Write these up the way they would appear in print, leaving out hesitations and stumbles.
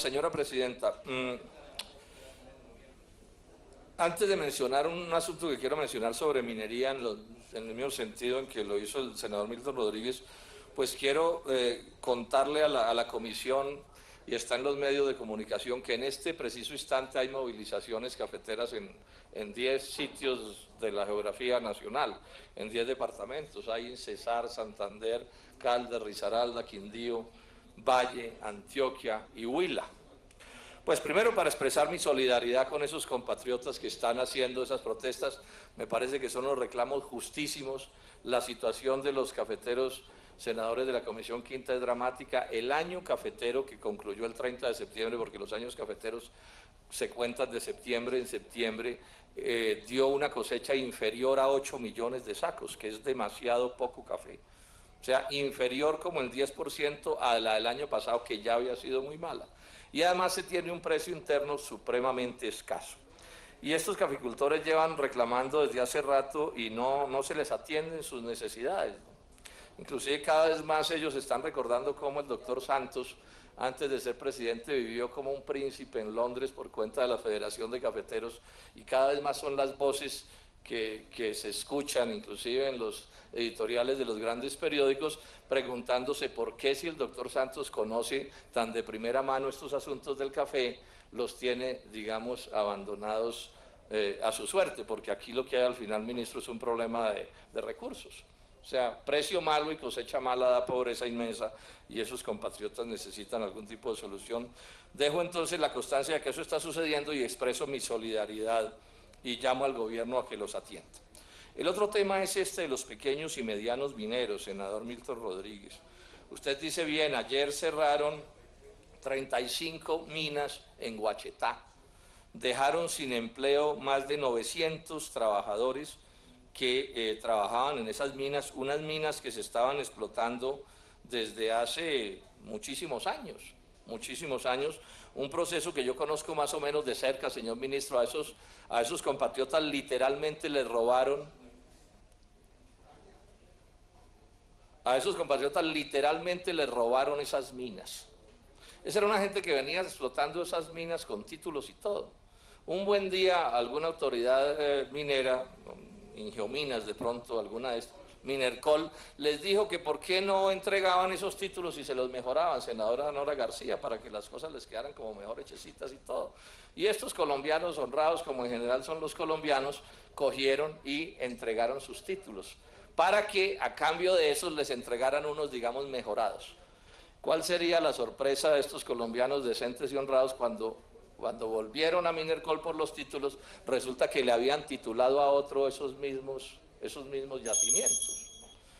Señora Presidenta, antes de mencionar un asunto que quiero mencionar sobre minería en el mismo sentido en que lo hizo el senador Milton Rodríguez, pues quiero contarle a la comisión, y está en los medios de comunicación, que en este preciso instante hay movilizaciones cafeteras en 10 sitios de la geografía nacional, en 10 departamentos. Hay en Cesar, Santander, Caldas, Risaralda, Quindío, Valle, Antioquia y Huila. Pues primero, para expresar mi solidaridad con esos compatriotas que están haciendo esas protestas. Me parece que son los reclamos justísimos. La situación de los cafeteros senadores de la Comisión Quinta es dramática. El año cafetero, que concluyó el 30 de septiembre, porque los años cafeteros se cuentan de septiembre en septiembre, dio una cosecha inferior a 8 millones de sacos, que es demasiado poco café. O sea, inferior como el 10% a la del año pasado, que ya había sido muy mala. Y además se tiene un precio interno supremamente escaso. Y estos caficultores llevan reclamando desde hace rato y no se les atienden sus necesidades. Inclusive cada vez más ellos están recordando cómo el doctor Santos, antes de ser presidente, vivió como un príncipe en Londres por cuenta de la Federación de Cafeteros, y cada vez más son las voces que se escuchan, inclusive en los editoriales de los grandes periódicos, preguntándose por qué, si el doctor Santos conoce tan de primera mano estos asuntos del café, los tiene, digamos, abandonados a su suerte, porque aquí lo que hay al final, ministro, es un problema de recursos. O sea, precio malo y cosecha mala da pobreza inmensa, y esos compatriotas necesitan algún tipo de solución. Dejo entonces la constancia de que eso está sucediendo y expreso mi solidaridad y llamo al gobierno a que los atienda. El otro tema es este de los pequeños y medianos mineros, senador Milton Rodríguez. Usted dice bien, ayer cerraron 35 minas en Guachetá, dejaron sin empleo más de 900 trabajadores que trabajaban en esas minas, unas minas que se estaban explotando desde hace muchísimos años, un proceso que yo conozco más o menos de cerca, señor ministro. A esos compatriotas literalmente les robaron, esas minas. Esa era una gente que venía explotando esas minas con títulos y todo. Un buen día alguna autoridad minera, Ingeominas de pronto, alguna de estas, Minercol, les dijo que por qué no entregaban esos títulos y se los mejoraban, senadora Nora García, para que las cosas les quedaran como mejor hechecitas y todo. Y estos colombianos honrados, como en general son los colombianos, cogieron y entregaron sus títulos, para que a cambio de esos les entregaran unos, digamos, mejorados. ¿Cuál sería la sorpresa de estos colombianos decentes y honrados cuando volvieron a Minercol por los títulos? Resulta que le habían titulado a otro esos mismos yacimientos.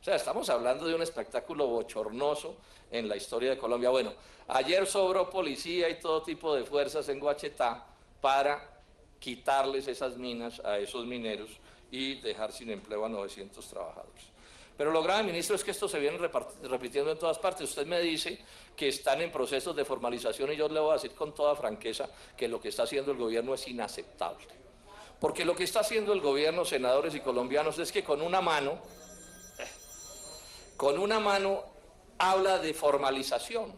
O sea, estamos hablando de un espectáculo bochornoso en la historia de Colombia. Bueno, ayer sobró policía y todo tipo de fuerzas en Guachetá para quitarles esas minas a esos mineros y dejar sin empleo a 900 trabajadores. Pero lo grave, ministro, es que esto se viene repitiendo en todas partes. Usted me dice que están en procesos de formalización, y yo le voy a decir con toda franqueza que lo que está haciendo el gobierno es inaceptable. Porque lo que está haciendo el gobierno, senadores y colombianos, es que con una mano habla de formalización,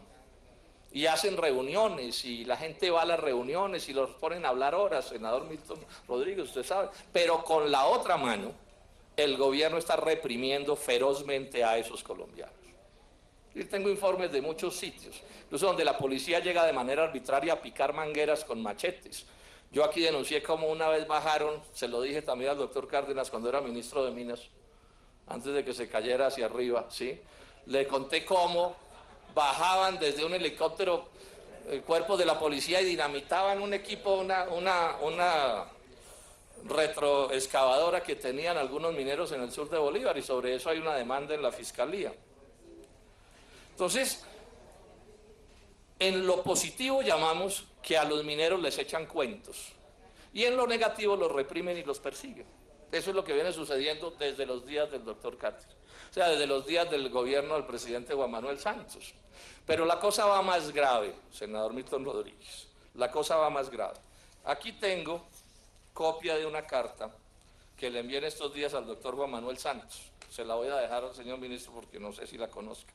y hacen reuniones, y la gente va a las reuniones y los ponen a hablar horas, senador Milton Rodríguez, usted sabe, pero con la otra mano el gobierno está reprimiendo ferozmente a esos colombianos. Y tengo informes de muchos sitios, incluso donde la policía llega de manera arbitraria a picar mangueras con machetes. Yo aquí denuncié cómo una vez bajaron, se lo dije también al doctor Cárdenas cuando era ministro de Minas, antes de que se cayera hacia arriba, ¿sí? Le conté cómo bajaban desde un helicóptero el cuerpo de la policía y dinamitaban un equipo, una retroexcavadora que tenían algunos mineros en el sur de Bolívar, y sobre eso hay una demanda en la fiscalía. Entonces, en lo positivo llamamos que a los mineros les echan cuentos, y en lo negativo los reprimen y los persiguen. Eso es lo que viene sucediendo desde los días del doctor Cárdenas, o sea, desde los días del gobierno del presidente Juan Manuel Santos. Pero la cosa va más grave, senador Milton Rodríguez, la cosa va más grave. Aquí tengo copia de una carta que le envié en estos días al doctor Juan Manuel Santos. Se la voy a dejar al señor ministro porque no sé si la conozca.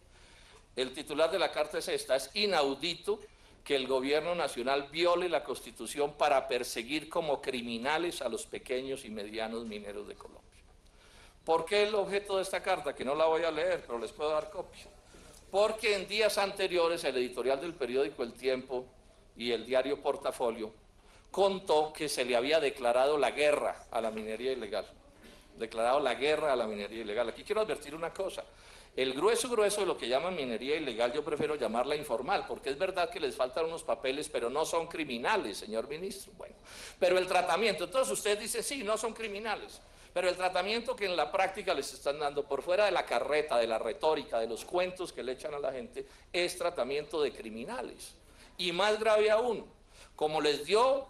El titular de la carta es esta: es inaudito que el gobierno nacional viole la Constitución para perseguir como criminales a los pequeños y medianos mineros de Colombia. ¿Por qué el objeto de esta carta? Que no la voy a leer, pero les puedo dar copia. Porque en días anteriores el editorial del periódico El Tiempo y el diario Portafolio contó que se le había declarado la guerra a la minería ilegal. Declarado la guerra a la minería ilegal. Aquí quiero advertir una cosa. El grueso de lo que llaman minería ilegal yo prefiero llamarla informal, porque es verdad que les faltan unos papeles, pero no son criminales, señor ministro. Bueno, pero el tratamiento, entonces usted dice, sí, no son criminales, pero el tratamiento que en la práctica les están dando, por fuera de la carreta, de la retórica, de los cuentos que le echan a la gente, es tratamiento de criminales. Y más grave aún, como les dio,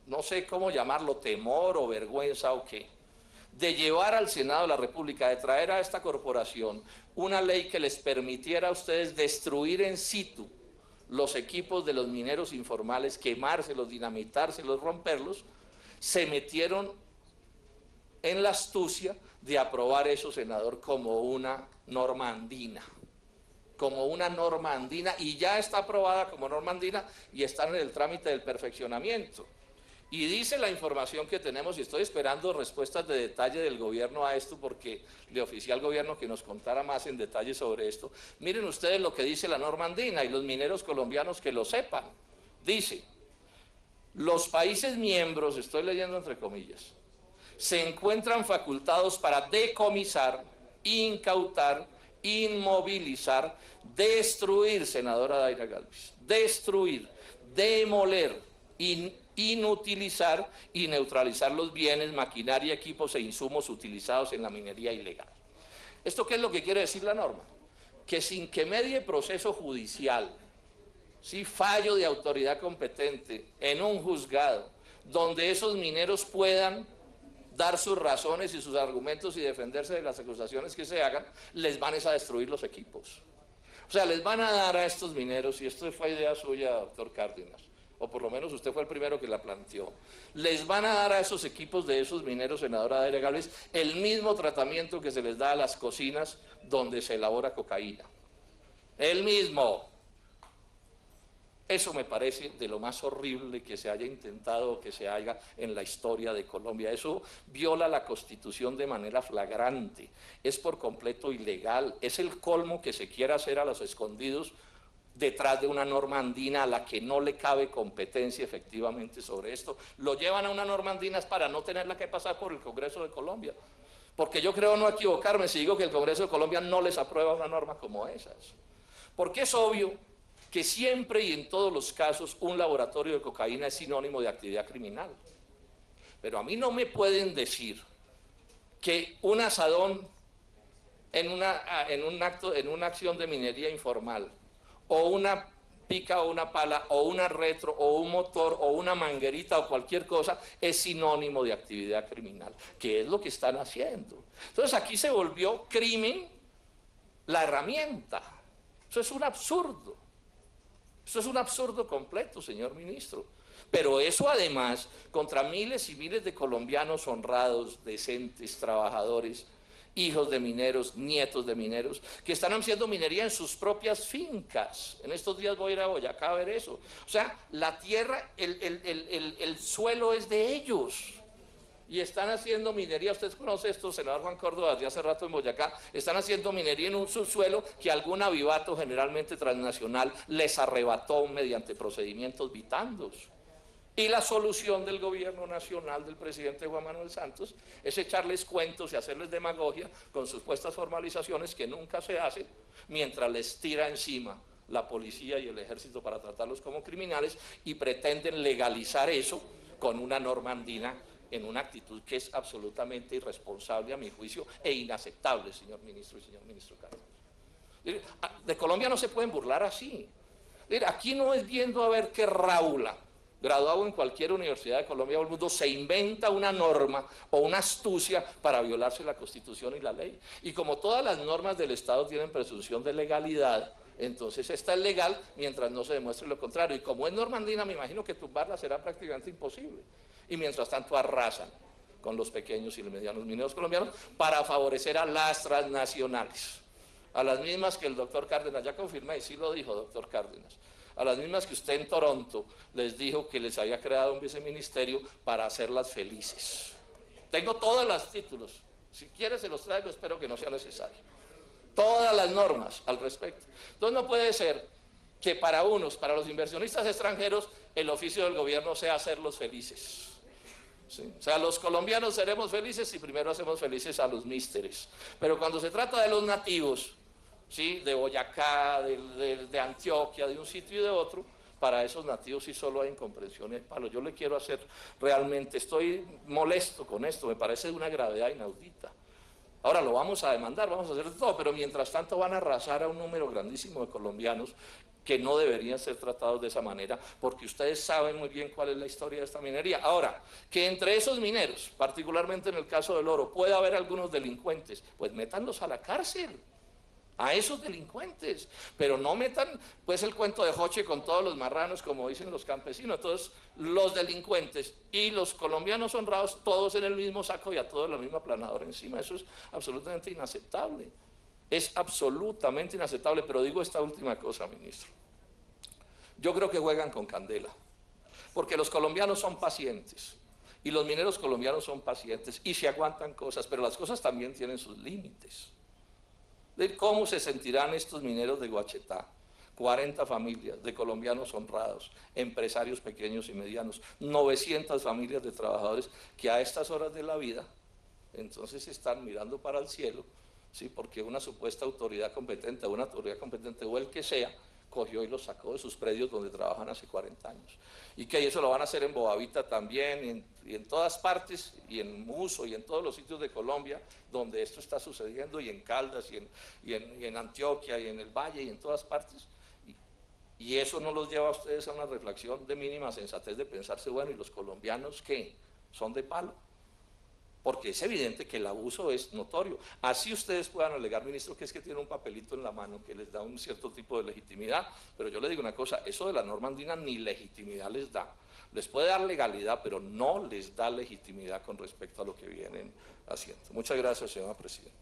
no sé cómo llamarlo, temor o vergüenza o qué, de llevar al Senado de la República, de traer a esta corporación una ley que les permitiera a ustedes destruir en situ los equipos de los mineros informales, quemárselos, dinamitárselos, romperlos, se metieron en la astucia de aprobar eso, senador, como una norma andina. Como una norma andina, y ya está aprobada como norma andina y están en el trámite del perfeccionamiento. Y dice la información que tenemos, y estoy esperando respuestas de detalle del gobierno a esto, porque le oficié al gobierno que nos contara más en detalle sobre esto. Miren ustedes lo que dice la norma andina, y los mineros colombianos que lo sepan. Dice, los países miembros, estoy leyendo entre comillas, se encuentran facultados para decomisar, incautar, inmovilizar, destruir, senadora Daira Galvis, destruir, demoler, inutilizar y neutralizar los bienes, maquinaria, equipos e insumos utilizados en la minería ilegal. ¿Esto qué es lo que quiere decir la norma? Que sin que medie proceso judicial, ¿sí? Fallo de autoridad competente en un juzgado, donde esos mineros puedan dar sus razones y sus argumentos y defenderse de las acusaciones que se hagan, les van a destruir los equipos. O sea, les van a dar a estos mineros, y esto fue idea suya, doctor Cárdenas, o por lo menos usted fue el primero que la planteó, les van a dar a esos equipos de esos mineros, senadora Daira Galvis, el mismo tratamiento que se les da a las cocinas donde se elabora cocaína. El mismo. Eso me parece de lo más horrible que se haya intentado o que se haga en la historia de Colombia. Eso viola la Constitución de manera flagrante, es por completo ilegal, es el colmo que se quiera hacer a los escondidos detrás de una norma andina a la que no le cabe competencia efectivamente sobre esto. Lo llevan a una norma andina para no tenerla que pasar por el Congreso de Colombia, porque yo creo no equivocarme si digo que el Congreso de Colombia no les aprueba una norma como esas, porque es obvio que siempre y en todos los casos un laboratorio de cocaína es sinónimo de actividad criminal. Pero a mí no me pueden decir que un asadón en una acción de minería informal, o una pica o una pala, o una retro, o un motor, o una manguerita, o cualquier cosa, es sinónimo de actividad criminal, que es lo que están haciendo. Entonces aquí se volvió crimen la herramienta. Eso es un absurdo. Esto es un absurdo completo, señor ministro. Pero eso además, contra miles y miles de colombianos honrados, decentes, trabajadores, hijos de mineros, nietos de mineros, que están haciendo minería en sus propias fincas. En estos días voy a ir a Boyacá a ver eso. O sea, la tierra, el suelo es de ellos. Y están haciendo minería, usted conoce esto, senador Juan Córdoba, desde hace rato en Boyacá, están haciendo minería en un subsuelo que algún avivato, generalmente transnacional, les arrebató mediante procedimientos vitandos. Y la solución del gobierno nacional del presidente Juan Manuel Santos es echarles cuentos y hacerles demagogia con supuestas formalizaciones que nunca se hacen, mientras les tira encima la policía y el ejército para tratarlos como criminales y pretenden legalizar eso con una norma andina en una actitud que es absolutamente irresponsable a mi juicio e inaceptable, señor ministro y señor ministro Cárdenas. De Colombia no se pueden burlar así. Aquí no es viendo a ver qué Raula, graduado en cualquier universidad de Colombia o del mundo, se inventa una norma o una astucia para violarse la Constitución y la ley. Y como todas las normas del Estado tienen presunción de legalidad, entonces esta es legal mientras no se demuestre lo contrario. Y como es norma andina, me imagino que tumbarla será prácticamente imposible. Y mientras tanto arrasan con los pequeños y los medianos mineros colombianos para favorecer a las transnacionales, a las mismas que el doctor Cárdenas ya confirma, y sí lo dijo doctor Cárdenas, a las mismas que usted en Toronto les dijo que les había creado un viceministerio para hacerlas felices. Tengo todos los títulos, si quiere se los traigo, espero que no sea necesario. Todas las normas al respecto. Entonces no puede ser que para los inversionistas extranjeros, el oficio del gobierno sea hacerlos felices. ¿Sí? O sea, los colombianos seremos felices si primero hacemos felices a los místeres. Pero cuando se trata de los nativos, ¿sí? De Boyacá, de Antioquia, de un sitio y de otro, para esos nativos sí solo hay incomprensión y hay palo. Yo le quiero hacer realmente, estoy molesto con esto, me parece de una gravedad inaudita. Ahora lo vamos a demandar, vamos a hacer todo, pero mientras tanto van a arrasar a un número grandísimo de colombianos que no deberían ser tratados de esa manera, porque ustedes saben muy bien cuál es la historia de esta minería. Ahora, que entre esos mineros, particularmente en el caso del oro, pueda haber algunos delincuentes, pues métanlos a la cárcel, a esos delincuentes, pero no metan pues el cuento de Joche con todos los marranos, como dicen los campesinos. Entonces, los delincuentes y los colombianos honrados, todos en el mismo saco y a todos la misma planadora encima. Eso es absolutamente inaceptable. Es absolutamente inaceptable, pero digo esta última cosa, ministro. Yo creo que juegan con candela, porque los colombianos son pacientes, y los mineros colombianos son pacientes, y se aguantan cosas, pero las cosas también tienen sus límites. De cómo se sentirán estos mineros de Guachetá, 40 familias de colombianos honrados, empresarios pequeños y medianos, 900 familias de trabajadores que a estas horas de la vida, entonces están mirando para el cielo, ¿sí? Porque una supuesta autoridad competente, o el que sea, cogió y los sacó de sus predios donde trabajan hace 40 años. Y que eso lo van a hacer en Bobavita también, y en todas partes, y en Muso, y en todos los sitios de Colombia donde esto está sucediendo, y en Caldas, y en Antioquia, y en el Valle, y en todas partes. Y eso no los lleva a ustedes a una reflexión de mínima sensatez de pensarse, bueno, ¿y los colombianos qué? ¿Son de palo? Porque es evidente que el abuso es notorio. Así ustedes puedan alegar, ministro, que es que tiene un papelito en la mano que les da un cierto tipo de legitimidad, pero yo le digo una cosa, eso de la norma andina ni legitimidad les da. Les puede dar legalidad, pero no les da legitimidad con respecto a lo que vienen haciendo. Muchas gracias, señora presidenta.